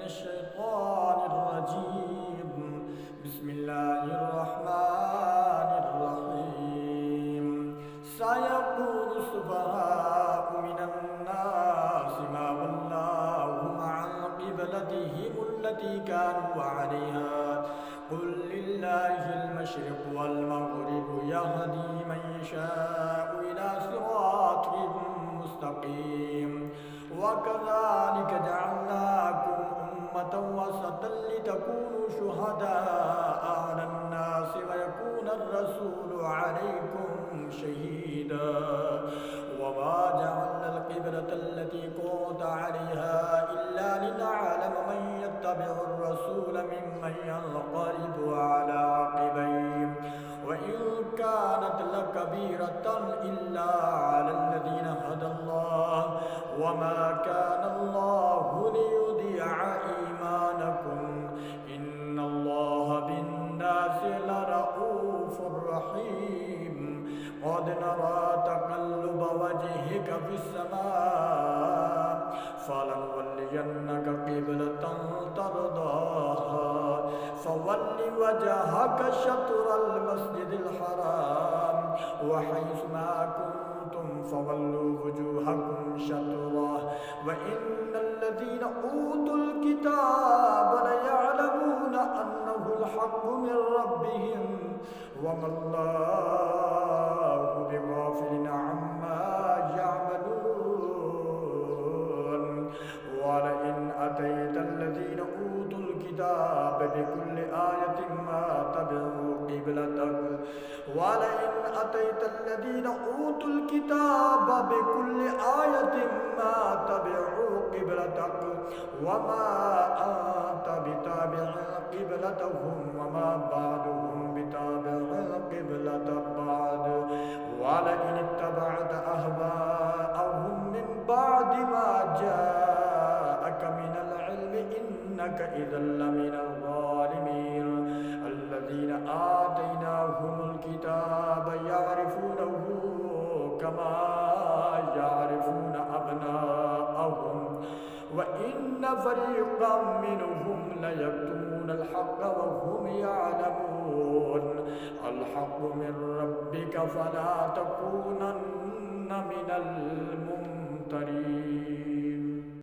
الشيطان الرجيم. بسم الله الرحمن الرحيم. سيقول السفهاء من الناس ما ولاهم عن قبلتهم التي كانوا عليها قل لله المشرق والمغرب يهدي من يشاء إلى صراط مستقيم. وكذلك جعلناكم أمة وسطا لتكونوا شهداء على الناس ويكون الرسول عليكم شهيدا. وما جعلنا القبلة التي كنت عليها إلا لنعلم من يتبع الرسول ممن ينقلب على عقبيه وإن كانت لكبيرة إلا على الذين هدى الله وما كان الله ليضيع إيمانكم إن الله بالناس لرؤوف رحيم. قد نرى تقلب وجهك في السماء فلنولينك قبلة ترضاها فول وجهك شطر المسجد الحرام وحيث ما كنتم فولوا وجوهكم شطره وإن الذين أوتوا الكتاب ليعلمون أنه الحق من ربهم وما الله بغافل عما يعملون. ولئن أتيت الذين أوتوا الكتاب بكل آية ما تبعوا قبلتك ولئن أتيت الذين أوتوا الكتاب بكل آية ما تبعوا قبلتك وما أنت بتابع قبلتهم وما بعضهم بتابع قبلة بعض. ولئن اتبعت أهواءهم من بعد ما جاءك من العلم إنك إذا لمن الظالمين. الذين آتيناهم الكتاب يعرفونه كما يعرفون أبناءهم وإن فريقا منهم ليكتمون الحق وهم يعلمون. الحق من ربك فلا تكونن من الممترين.